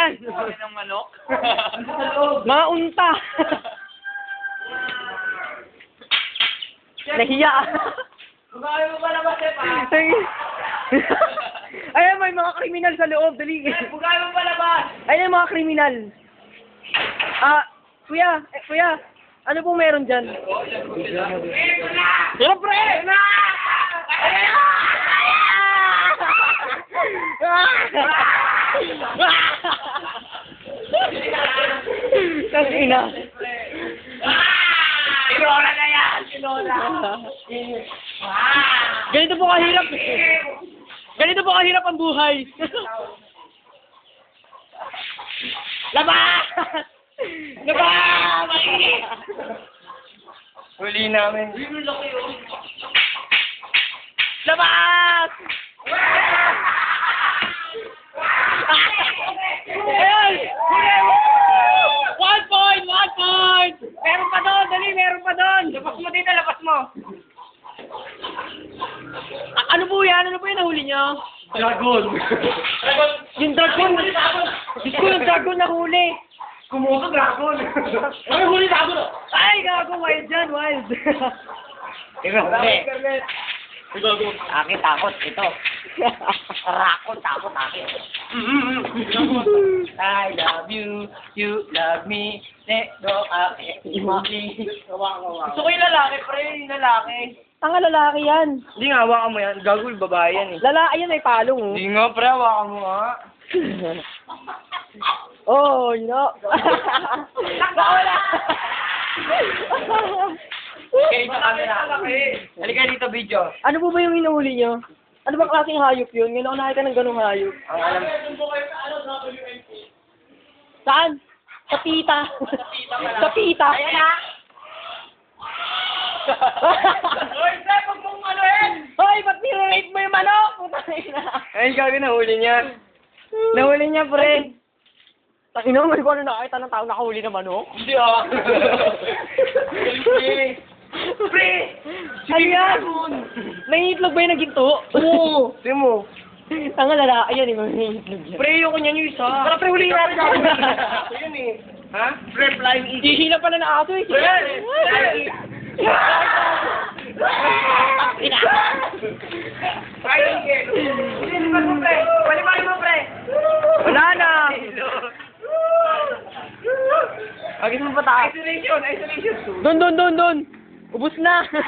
yan? ng manok? Mga unta. Nahiya. Bukain mo pala ba, Sepa? Ayan, may mga kriminal sa loob. Dali. Bukain mo pala ba? Ayan yung mga kriminal. Kuya, ano pong meron dyan? Siyempre! Tangina. Tinola na yan! Tinola! Ganito po kahirap ang buhay. Labas! Labas! Huli namin. Labas! Ayun! 1 point! 1 point! Meron pa doon! Dali, meron pa doon! Labas mo dito, labas mo. Ano po yan? Ano po yung nahuli niyo? Dragon. Yung dragon! Diyos ko, yung dragon nahuli! Kumuha dragon. Ano huli dragon? Ay, gago! Wild dyan, wild! Akin takot, ito. Rakot, takot, akin. I love you, you love me. Go, gusto ko yung lalaki, pre, yung lalaki. Tanga lalaki yan. Hindi nga, hawakan mo yan. Gagol, babae yan eh. Lalaki yan, may palong. Oh. Hindi nga, pre, hawakan mo nga. Oh, no. Nakawala. Okay, sa camera. Halika dito, video. Ano po ba yung inuhuli nyo? Ano bang klaseng hayop yun? Ngayon ako nakita ng ganung hayop. Ang alam. Saan? Sa pita. Sa pita. Ayan na. Hoy, pre, huwag mong anuhin! Hoy, ba't nirelate mo yung manok? Putay na. Ayun, gagawin, nahuli niya. Nahuli niya, pre. Takino, may kung ano nakakita ng tao nakahuli na manok? Hindi ah. Pre! Ano yan? May itlog ba yung naginto? Oo! Tingnan mo. Tanga lalaki yan, may itlog yan. Pre, yung kanya yung isa. Para pre, huliin natin. Ito yun eh. Ha? Pre, flying eagle. Hihila pala na aso eh. Pre! Ina. Flying eagle. Sinipan mo, pre. Balibarin mo, pre. Wala na. Agis mo pa tayo. Isolation. Doon. Ubus na. 1,